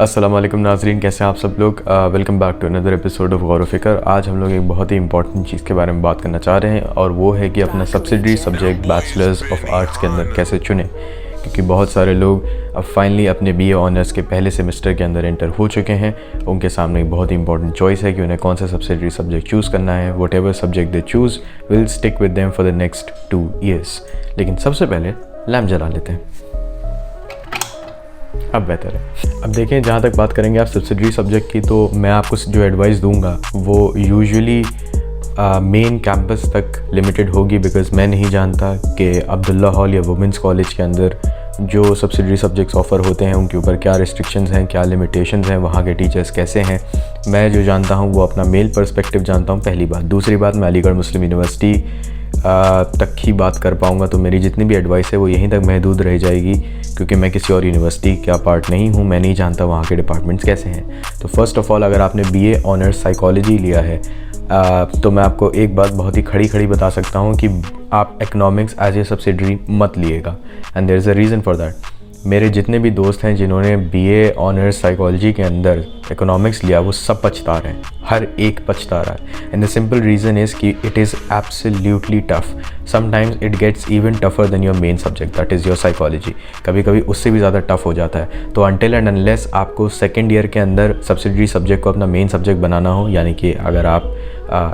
अस्सलाम वालेकुम नाज़रीन, कैसे हैं आप सब लोग। Welcome back to another episode of Ghaur wa Fikr. आज हम लोग एक बहुत ही इंपॉर्टेंट चीज़ के बारे में बात करना चाह रहे हैं और वो है कि अपना subsidiary subject bachelors of arts के अंदर कैसे चुनें, क्योंकि बहुत सारे लोग अब फाइनली अपने बीए ऑनर्स के पहले सेमेस्टर के अंदर एंटर हो चुके हैं। उनके सामने एक बहुत ही इंपॉर्टेंट चॉइस है कि उन्हें कौन सा सब्सिडरी सब्जेक्ट चूज़ करना है। What ever subject they choose will stick with them for the next 2 years। लेकिन सबसे पहले लैम्प जला लेते हैं, अब बेहतर है। अब देखें, जहाँ तक बात करेंगे आप सब्सिडरी सब्जेक्ट की, तो मैं आपको जो एडवाइस दूंगा वो यूजुअली मेन कैंपस तक लिमिटेड होगी, बिकॉज़ मैं नहीं जानता कि अब्दुल्ला हॉल या वुमेंस कॉलेज के अंदर जो सब्सिडरी सब्जेक्ट्स ऑफ़र होते हैं उनके ऊपर क्या रिस्ट्रिक्शंस हैं, क्या लिमिटेशंस हैं, वहाँ के टीचर्स कैसे हैं। मैं जो जानता हूँ वो अपना मेल पर्सपेक्टिव जानता हूँ, पहली बात। दूसरी बात, मैं अलीगढ़ मुस्लिम यूनिवर्सिटी तक ही बात कर पाऊँगा, तो मेरी जितनी भी एडवाइस है वो यहीं तक महदूद रह जाएगी, क्योंकि मैं किसी और यूनिवर्सिटी का पार्ट नहीं हूँ। मैं नहीं जानता वहाँ के डिपार्टमेंट्स कैसे हैं। तो फर्स्ट ऑफ़ ऑल, अगर आपने बीए ऑनर्स साइकोलॉजी लिया है तो मैं आपको एक बात बहुत ही खड़ी बता सकता हूँ कि आप इकोनॉमिक्स एज ए सब्सिडरी मत लिएगा, and there is a reason for that. मेरे जितने भी दोस्त हैं जिन्होंने बीए ऑनर्स साइकोलॉजी के अंदर इकोनॉमिक्स लिया, वो सब पछता रहे हैं, हर एक पछता रहा है। And the simple reason is कि it is absolutely tough. Sometimes it gets even tougher than your main subject, that is your psychology. कभी कभी उससे भी ज़्यादा टफ हो जाता है। तो अनटिल एंड अनलेस आपको सेकेंड ईयर के अंदर सब्सिडरी सब्जेक्ट को अपना मेन सब्जेक्ट बनाना हो, यानी कि अगर आप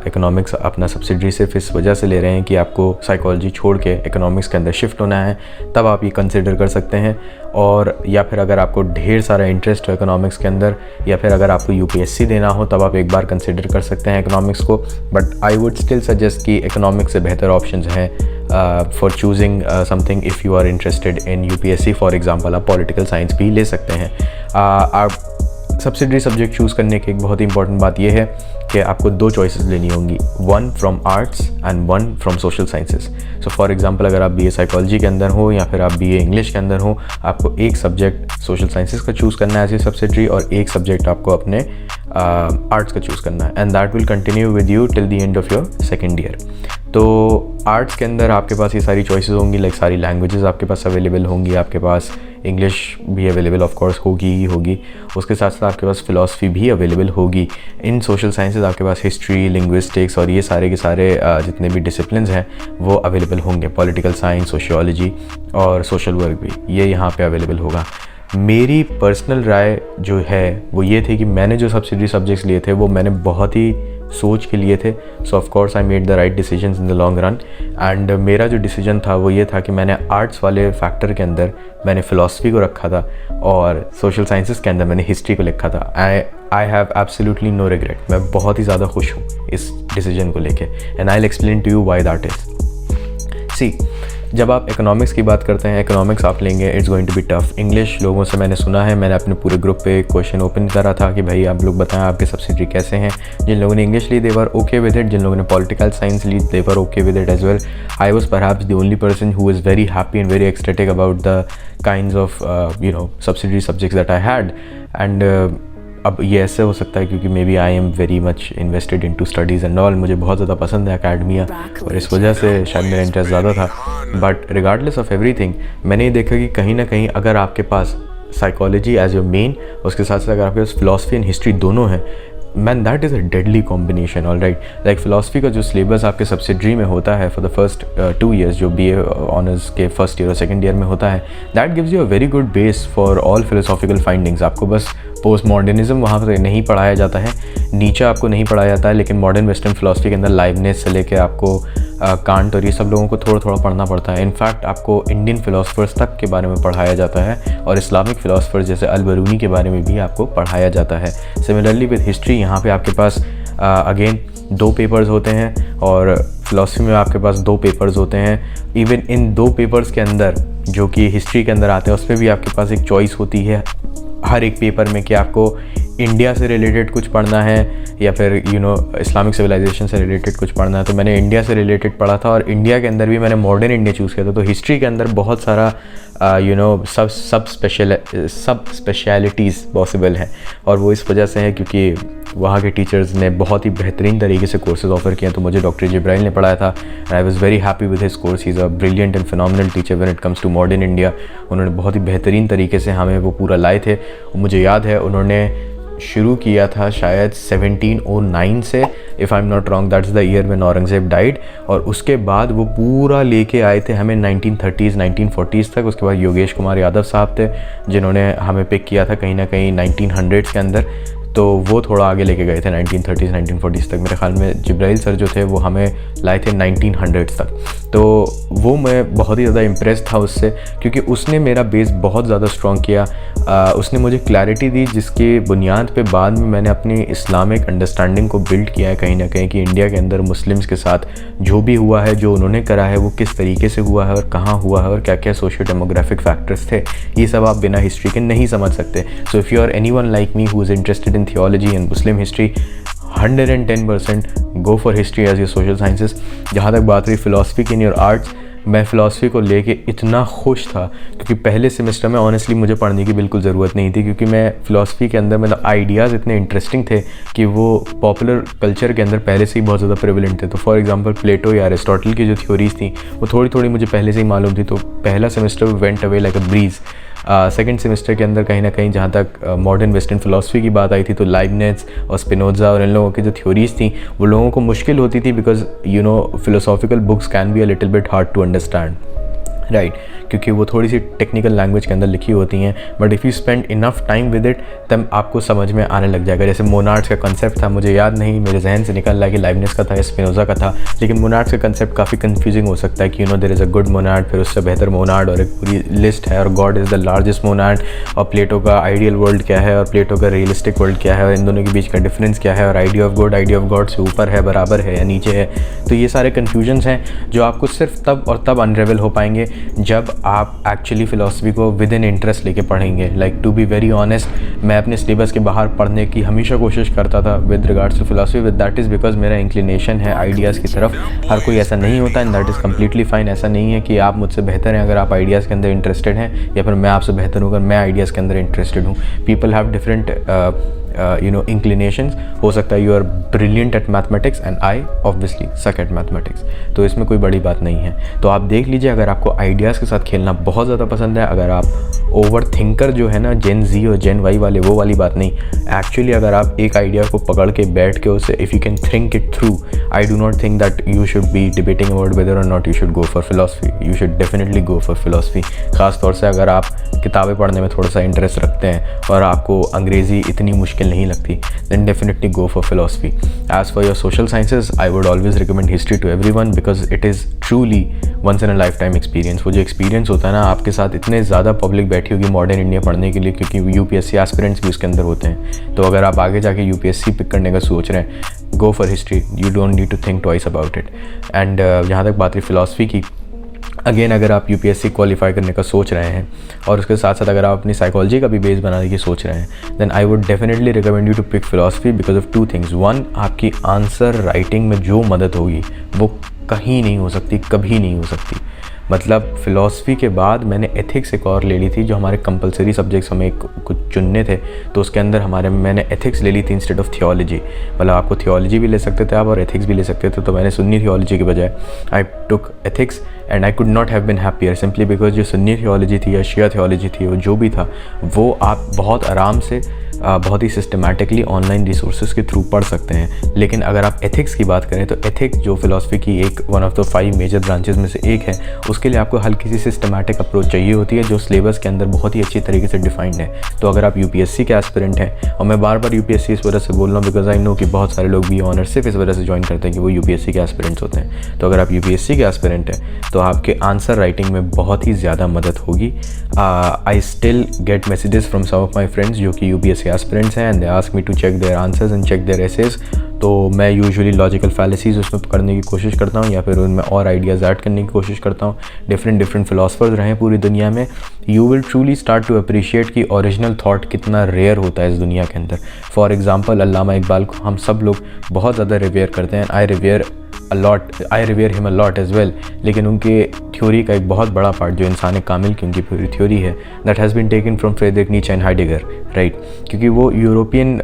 इकोनॉमिक्स अपना सब्सिडरी सिर्फ इस वजह से ले रहे हैं कि आपको साइकोलॉजी छोड़ के इकोनॉमिक्स के अंदर शिफ्ट होना है, तब आप ये कंसिडर कर सकते हैं। और या फिर अगर आपको ढेर सारा इंटरेस्ट हो इकोनॉमिक्स के अंदर, या फिर अगर आपको यूपीएससी देना हो, तब आप एक बार कंसिडर कर सकते हैं इकोनॉमिक्स को। But I would still suggest कि इकोनॉमिक्स से बेहतर ऑप्शंस हैं for choosing something if you are interested in UPSC. For example आप पॉलिटिकल साइंस भी ले सकते हैं। आप सब्सिडरी सब्जेक्ट चूज़ करने की एक बहुत ही इंपॉर्टेंट बात यह है कि आपको 2 चॉइसेस लेनी होंगी, 1 from arts and 1 from social sciences. So for example, अगर आप बीए साइकोलॉजी के अंदर हो या फिर आप बीए इंग्लिश के अंदर हो, आपको एक सब्जेक्ट सोशल साइंसेस का चूज़ करना है एज ए सब्सिडरी, और एक सब्जेक्ट आपको अपने आर्ट्स का चूज़ करना है, and that will continue with you till the end of your second year. तो आर्ट्स के अंदर आपके पास ये सारी चॉइसेस होंगी, लाइक सारी लैंग्वेजेस आपके पास अवेलेबल होंगी, आपके पास इंग्लिश भी अवेलेबल ऑफ कोर्स होगी ही होगी, उसके साथ साथ आपके पास फ़िलासफ़ी भी अवेलेबल होगी। इन सोशल साइंसेज आपके पास हिस्ट्री, लिंग्विस्टिक्स और ये सारे के सारे जितने भी डिसिप्लिन्स हैं वो अवेलेबल होंगे। पॉलिटिकल साइंस, सोशियोलॉजी और सोशल वर्क भी ये यहाँ पे अवेलेबल होगा। मेरी पर्सनल राय जो है वो ये थी कि मैंने जो सब्सिडरी सब्जेक्ट्स लिए थे वो मैंने बहुत ही सोच के लिए थे। सो of course I made the right decisions in the long run. And मेरा जो डिसीजन था वो ये था कि मैंने आर्ट्स वाले फैक्टर के अंदर मैंने फ़िलासफ़ी को रखा था और सोशल साइंसेस के अंदर मैंने हिस्ट्री को लिखा था। I have absolutely no regret. मैं बहुत ही ज़्यादा खुश हूँ इस डिसीजन को लेके, and I will explain to you why that is. See, जब आप इकोनॉमिक्स की बात करते हैं, इकोनॉमिक्स आप लेंगे, it's going to be tough. English लोगों से मैंने सुना है, मैंने अपने पूरे ग्रुप पे क्वेश्चन ओपन करा था कि भाई आप लोग बताएं आपके सब्सिडरी कैसे हैं। जिन लोगों ने इंग्लिश ली they were okay with it, जिन लोगों ने पॉलिटिकल साइंस ली they were okay with it as well. I was perhaps the only person who was very happy and very ecstatic about the kinds of subsidiary subjects that I had. And अब ये ऐसे हो सकता है क्योंकि maybe I am very much invested in to studies and all. मुझे बहुत ज़्यादा पसंद है अकेडमिया और इस वजह से शायद मेरा इंटरेस्ट ज़्यादा था। बट रिगार्डलेस ऑफ एवरीथिंग, मैंने ये देखा कि कहीं ना कहीं अगर आपके पास साइकोलॉजी एज योर मेन, उसके साथ साथ अगर आपके पास फ़िलासफ़ी एंड हिस्ट्री दोनों हैं, man that is a deadly combination. All right, like philosophy का जो सिलेबस आपके सब्सिडरी में होता है फॉर द फर्स्ट 2 years, जो बीए ऑनर्स के फर्स्ट ईयर और सेकंड ईयर में होता है, that gives you a very good base for all philosophical findings. आपको बस पोस्ट मॉडर्निज्म वहाँ पर नहीं पढ़ाया जाता है, नीचे आपको नहीं पढ़ाया जाता है, लेकिन मॉडर्न वेस्टर्न फिलोसफी के अंदर लाइबनिस से लेके आपको कांट और ये सब लोगों को थोड़ा थोड़ा पढ़ना पड़ता है। इनफैक्ट आपको इंडियन फ़िलासफ़र्स तक के बारे में पढ़ाया जाता है और इस्लामिक फ़िलासफ़र्स जैसे अल-बरूनी के बारे में भी आपको पढ़ाया जाता है। सिमिलरली विद हिस्ट्री, यहाँ पे आपके पास अगेन 2 पेपर्स होते हैं और फ़िलासफ़ी में आपके पास 2 पेपर्स होते हैं। इवन इन 2 पेपर्स के अंदर जो कि हिस्ट्री के अंदर आते हैं, उसमें भी आपके पास एक चॉइस होती है हर एक पेपर में कि आपको इंडिया से रिलेटेड कुछ पढ़ना है या फिर इस्लामिक सिविलाइजेशन से रिलेटेड कुछ पढ़ना है। तो मैंने इंडिया से रिलेटेड पढ़ा था और इंडिया के अंदर भी मैंने मॉडर्न इंडिया चूज़ किया था। तो हिस्ट्री के अंदर बहुत सारा सब स्पेशलिटीज़ पॉसिबल हैं और वो इस वजह से है क्योंकि वहाँ के टीचर्स ने बहुत ही बेहतरीन तरीके से कोर्सेज ऑफर किए। तो मुझे डॉक्टर जिब्राइल ने पढ़ाया था and I was very happy with his course. He is a brilliant and phenomenal teacher when it comes to modern India. उन्होंने बहुत ही बेहतरीन तरीके से हमें वो पूरा लाए थे। मुझे याद है उन्होंने शुरू किया था शायद 1709 से, if I am not wrong, that's the year when Aurangzeb died. और उसके बाद वो पूरा लेके आए थे हमें 1930s 1940s तक। उसके बाद योगेश कुमार यादव साहब थे जिन्होंने हमें पिक किया था कहीं ना कहीं 1900s के अंदर, तो वो थोड़ा आगे लेके गए थे 1930s 1940s तक। मेरे ख्याल में जिब्राइल सर जो थे वो हमें लाए थे 1900s तक। तो वो मैं बहुत ही ज़्यादा इम्प्रेस था उससे, क्योंकि उसने मेरा बेस बहुत ज़्यादा स्ट्रॉन्ग किया। उसने मुझे क्लैरिटी दी जिसके बुनियाद पे बाद में मैंने अपनी इस्लामिक अंडरस्टैंडिंग को बिल्ड किया है कहीं ना कहीं, कि इंडिया के अंदर मुस्लिम्स के साथ जो भी हुआ है, जो उन्होंने करा है, वो किस तरीके से हुआ है और कहाँ हुआ है और क्या क्या सोशियो डेमोग्राफिक फैक्टर्स थे। ये सब आप बिना हिस्ट्री के नहीं समझ सकते। So if you are anyone like me who is interested in theology and Muslim history, 110% go for history as your social sciences। जहाँ तक बात रही philosophy की and your arts, मैं फ़िलासफ़ी को लेके इतना खुश था क्योंकि पहले सेमेस्टर में ऑनेस्टली मुझे पढ़ने की बिल्कुल ज़रूरत नहीं थी, क्योंकि मैं फ़िलासफ़ी के अंदर मतलब आइडियाज़ इतने इंटरेस्टिंग थे कि वो पॉपुलर कल्चर के अंदर पहले से ही बहुत ज़्यादा प्रेवलेंट थे। तो फॉर एग्जांपल प्लेटो या अरिस्टोटल की जो थ्योरीज़ थी वो थोड़ी थोड़ी मुझे पहले से ही मालूम थी। तो पहला सेमेस्टर वेंट अवे लाइक अ ब्रीज़। सेकेंड सेमेस्टर के अंदर कहीं ना कहीं जहाँ तक मॉडर्न वेस्टर्न फ़िलासफ़ी की बात आई थी तो लाइबनिज़ और स्पिनोज़ा और इन लोगों की जो थ्योरीज़ थी वो लोगों को मुश्किल होती थी, because you know philosophical books can be a little bit hard to understand, right, क्योंकि वो थोड़ी सी टेक्निकल लैंग्वेज के अंदर लिखी होती हैं। But if you spend enough time with it तब आपको समझ में आने लग जाएगा। जैसे मोनार्ड्स का कंसेप्ट था, मुझे याद नहीं, मेरे जहन से निकल रहा है कि लाइबनिज़ का था या स्पिनोज़ा का था, लेकिन मोनार्ड्स का कंसेप्ट काफ़ी कंफ्यूजिंग हो सकता है कि you know there is a good monarch, फिर उससे बेहतर मोनार्ड और एक पूरी लिस्ट है, और God is the largest Monod, और प्लेटो का आइडियल वर्ल्ड क्या है और प्लेटो का रियलिस्टिक वर्ल्ड क्या है और इन दोनों के बीच का डिफरेंस क्या है, और आइडिया ऑफ गॉड से ऊपर है, बराबर है या नीचे है। तो ये सारे कन्फ्यूजन्स हैं जो आपको सिर्फ तब और तब अनरेवल हो पाएंगे जब आप एक्चुअली फ़िलासफ़ी को विद इन इंटरेस्ट लेके पढ़ेंगे। Like to be very honest, मैं अपने सिलेबस के बाहर पढ़ने की हमेशा कोशिश करता था with regards to philosophy, with that is because मेरा इंक्लिनेशन है आइडियाज़ की तरफ। हर कोई ऐसा नहीं होता and that is completely fine. ऐसा नहीं है कि आप मुझसे बेहतर हैं अगर आप आइडियाज़ के अंदर इंटरेस्टेड हैं, या फिर मैं आपसे बेहतर हूँ अगर मैं आइडियाज़ के अंदर इंटरेस्टेड हूँ। People have different inclinations. हो सकता है you are brilliant at mathematics and I obviously suck at mathematics, तो इसमें कोई बड़ी बात नहीं है। तो आप देख लीजिए, अगर आपको आइडियाज़ के साथ खेलना बहुत ज़्यादा पसंद है, अगर आप ओवर थिंकर जो है ना, जेन जी और जेन वाई वाले, वो वाली बात नहीं, एक्चुअली अगर आप एक आइडिया को पकड़ के बैठ के उसे if you can think it through, I do not think that you should be debating about whether or not you should go for philosophy. You should definitely go for philosophy. ख़ास तौर से अगर आप किताबें पढ़ने में थोड़ा सा इंटरेस्ट रखते हैं और आपको अंग्रेज़ी इतनी मुश्किल नहीं लगती, then definitely go for philosophy. As for your social sciences, I would always recommend history to everyone because it is truly once in a lifetime experience। वो जो experience होता है ना, आपके साथ इतने ज़्यादा पब्लिक बैठी होगी मॉडर्न इंडिया पढ़ने के लिए, क्योंकि यूपीएससी एस्पिरेंट्स भी उसके अंदर होते हैं। तो अगर आप आगे जाके यूपीएससी पिक करने का सोच रहे हैं, go for history, you don't need to think twice about it। and जहाँ तक बात रही फिलासफी की, अगेन अगर आप यूपीएससी क्वालिफाई करने का सोच रहे हैं और उसके साथ साथ अगर आप अपनी साइकोलॉजी का भी बेस बनाने की सोच रहे हैं, then I would definitely recommend you to pick philosophy because of two things. One, आपकी आंसर राइटिंग में जो मदद होगी वो कहीं नहीं हो सकती, कभी नहीं हो सकती। मतलब फ़िलासफ़ी के बाद मैंने एथिक्स एक और ले ली थी, जो हमारे कंपलसरी सब्जेक्ट्स हमें कुछ चुनने थे, तो उसके अंदर मैंने एथिक्स ले ली थी इंस्टेड ऑफ थियोलॉजी। मतलब आपको थियोलॉजी भी ले सकते थे आप और एथिक्स भी ले सकते थे, तो मैंने सुन्नी थियोलॉजी के बजाय I took ethics and I could not have been happier simply because जो सुन्नी थियोलॉजी थी या शिया थियोलॉजी थी, वो जो भी था वो आप बहुत आराम से बहुत ही सिस्टमैटिकली ऑनलाइन रिसोर्सेज के थ्रू पढ़ सकते हैं। लेकिन अगर आप एथिक्स की बात करें तो एथिक्स जो फ़िलासफ़ी की एक one of the 5 major branches में से एक है, उसके लिए आपको हल्की सी सिस्टमैटिक अप्रोच चाहिए होती है जो सिलेबस के अंदर बहुत ही अच्छी तरीके से डिफाइंड है। तो अगर आप यूपीएससी के एस्पिरेंट हैं, और मैं बार बार यूपीएससी इस वजह से बोल रहा हूँ बिकॉज आई नो कि बहुत सारे लोग भी ऑनर सिर्फ इस वजह से ज्वाइन करते हैं कि वो यूपीएससी के एस्पिरेंट्स होते हैं। तो अगर आप यूपीएससी के एस्पिरेंट हैं तो आपके आंसर राइटिंग में बहुत ही ज़्यादा मदद होगी। I still get messages from some of my friends जो कि यूपीएससी एस्पिरेंट्स हैं and they ask me to check their answers and check their essays. तो मैं यूजुअली लॉजिकल फैलेसीज उसमें करने की कोशिश करता हूँ या फिर उनमें और आइडियाज़ ऐड करने की कोशिश करता हूँ। डिफरेंट फ़िलासफ़र्स रहे पूरी दुनिया में, you will truly start to appreciate कि ओरिजिनल थाट कितना रेयर होता है इस दुनिया के अंदर। फॉर एग्जांपल अल्लामा इकबाल को हम सब लोग बहुत ज़्यादा रिवेयर करते हैं। I revere him a lot as well, लेकिन उनके थ्योरी का एक बहुत बड़ा पार्ट जो इंसान कामिल की उनकी पूरी थ्योरी है, that has been taken from Friedrich Nietzsche and Heidegger, right, क्योंकि वो यूरोपियन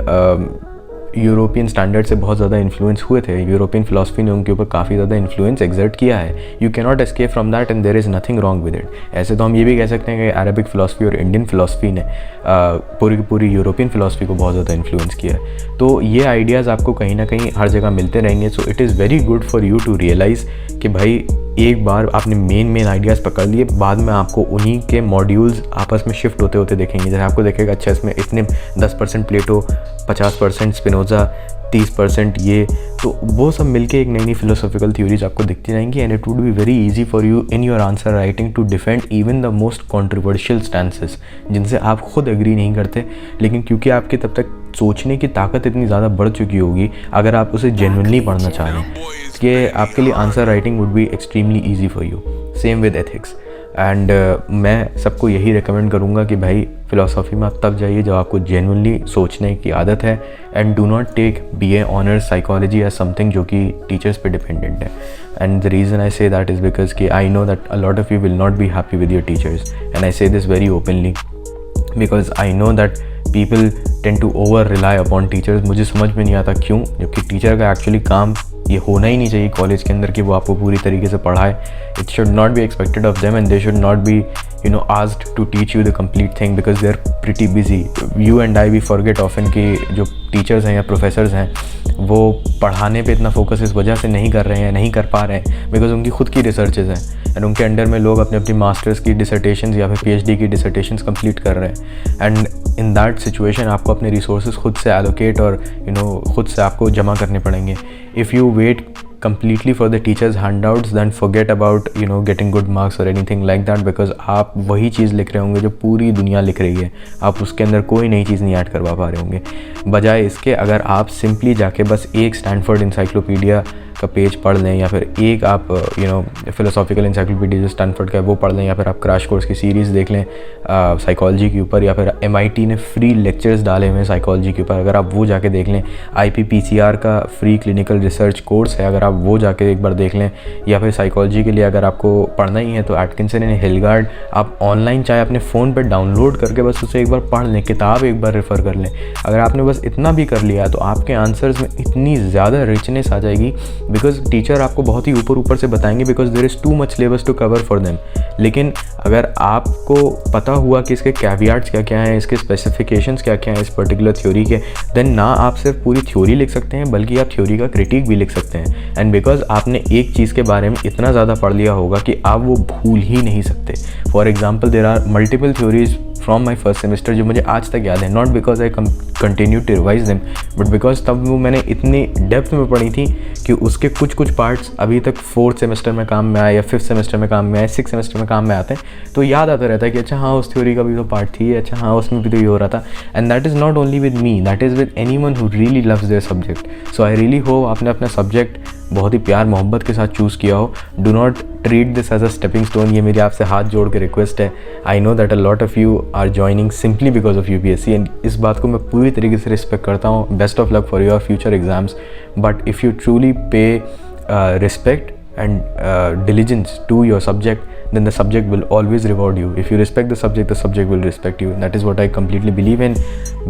यूरोपियन स्टैंडर्ड से बहुत ज़्यादा इन्फ्लुएंस हुए थे, यूरोपियन फिलोसफी ने उनके ऊपर काफ़ी ज़्यादा इन्फ्लुएंस एग्जर्ट किया है। You can not escape from that and there is nothing wrong with it. ऐसे तो हम ये भी कह सकते हैं कि अरबिक फ़िलासफ़ी और इंडियन फ़िलासफ़ी ने पूरी की पूरी यूरोपियन फ़िलासफ़ी को बहुत ज़्यादा इन्फ्लुएंस किया है। तो ये आइडियाज़ आपको कहीं ना कहीं हर जगह मिलते रहेंगे। So it is very good for you to realise कि भाई एक बार आपने मेन आइडियाज़ पकड़ लिए, बाद में आपको उन्हीं के मॉड्यूल्स आपस में शिफ्ट होते होते देखेंगे। जैसे आपको देखेगा अच्छा इसमें इतने 10% प्लेटो, 50% स्पिनोज़ा, 30% ये, तो वो सब मिलके एक नई नई फिलोसॉफिकल थ्योरीज आपको दिखती रहेंगी। And it would be very easy for you in your answer writing to defend even the most controversial stances जिनसे आप खुद एग्री नहीं करते, लेकिन क्योंकि आपके तब तक सोचने की ताकत इतनी ज़्यादा बढ़ चुकी होगी, अगर आप उसे जेन्युइनली पढ़ना चाह रहे हैं, कि आपके लिए answer writing would be extremely easy for you. Same with ethics. And मैं सबको यही रिकमेंड करूँगा कि भाई फ़िलासफ़ी में आप तब जाइए जब आपको जेन्युइनली सोचने की आदत है। And do not take BA honours psychology as something जो कि टीचर्स पे डिपेंडेंट है। And the reason I say that is because कि I know that a lot of you will not be happy with your teachers, and I say this very openly because I know that people tend to over rely upon teachers. मुझे समझ में नहीं आता क्यों, जबकि teacher का actually काम ये होना ही नहीं चाहिए कॉलेज के अंदर कि वो आपको पूरी तरीके से पढ़ाए। It should not be expected of them and they should not be asked to teach you the complete thing because they are pretty busy. You and I we forget often कि जो टीचर्स हैं या professors हैं वो पढ़ाने पे इतना focus इस वजह से नहीं कर रहे हैं, नहीं कर पा रहे हैं बिकॉज उनकी खुद की रिसर्चेज हैं एंड उनके अंडर में लोग अपने अपनी मास्टर्स की डिसर्टेशंस या फिर PhD की डिसर्टेशंस कंप्लीट कर रहे हैं। एंड इन दैट सिचुएशन आपको अपने रिसोर्सेज खुद से एलोकेट और खुद से आपको जमा करने पड़ेंगे। If you wait completely for the teachers handouts then forget about getting good marks or anything like that because आप वही चीज़ लिख रहे होंगे जो पूरी दुनिया लिख रही है, आप उसके अंदर कोई नई चीज़ नहीं ऐड करवा पा रहे होंगे। बजाय इसके अगर आप सिंपली जाके बस एक स्टैनफोर्ड इंसाइक्लोपीडिया का पेज पढ़ लें या फिर एक आप फिलोसॉफिकल इंसाइक्लोपीडिया जो स्टैनफोर्ड का है वो पढ़ लें या फिर आप क्रैश कोर्स की सीरीज़ देख लें साइकोलॉजी के ऊपर, या फिर MIT ने फ्री लेक्चर्स डाले हुए हैं साइकोलॉजी के ऊपर, अगर आप वो जाके देख लें। IPPCR का फ्री क्लिनिकल रिसर्च कोर्स है, अगर आप वो जाके एक बार देख लें। या फिर साइकोलॉजी के लिए अगर आपको पढ़ना ही है तो एटकिंसन एंड हिलगार्ड आप ऑनलाइन चाहे अपने फ़ोन पर डाउनलोड करके बस उसे एक बार पढ़ लें, किताब एक बार रेफ़र कर लें। अगर आपने बस इतना भी कर लिया तो आपके आंसर्स में इतनी ज़्यादा रिचनेस आ जाएगी बिकॉज टीचर आपको बहुत ही ऊपर से बताएंगे because there is too much syllabus to cover for them. लेकिन अगर आपको पता हुआ कि इसके कैवियाट्स क्या क्या हैं, इसके स्पेसिफिकेशंस क्या क्या हैं इस पर्टिकुलर थ्योरी के, देन ना आप सिर्फ पूरी थ्योरी लिख सकते हैं बल्कि आप थ्योरी का क्रिटिक भी लिख सकते हैं। एंड बिकॉज आपने एक चीज़ के बारे में इतना ज़्यादा पढ़ लिया होगा कि आप वो भूल ही नहीं सकते। For example there are multiple theories from my first semester जो मुझे आज तक याद है, not because I continue to revise them but because तब वो मैंने इतनी डेप्थ में पढ़ी थी कि उसके कुछ पार्ट्स अभी तक 4th सेमेस्टर में काम में आए या 5th सेमेस्टर में काम में आए, 6th सेमेस्टर में काम में आते हैं, तो याद आता रहता है कि अच्छा हाँ उस थ्योरी का भी तो पार्ट थी, अच्छा हाँ उसमें भी तो ये हो रहा था। And that is not only with me, that is with anyone who really loves their subject. So I really hope आपने अपना सब्जेक्ट बहुत ही प्यार मोहब्बत के साथ चूज़ किया हो। Do not treat this as a stepping stone, ये मेरी आपसे हाथ जोड़ के रिक्वेस्ट है। I know that a lot of you are joining simply because of UPSC and इस बात को मैं पूरी तरीके से रिस्पेक्ट करता हूँ। Best of luck for your future exams, but if you truly पे respect and diligence to your subject, then the subject will always reward you. If you respect the subject will respect you. That is what I completely believe in.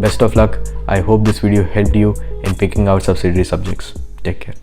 Best of luck. I hope this video helped you in picking out subsidiary subjects. Take care.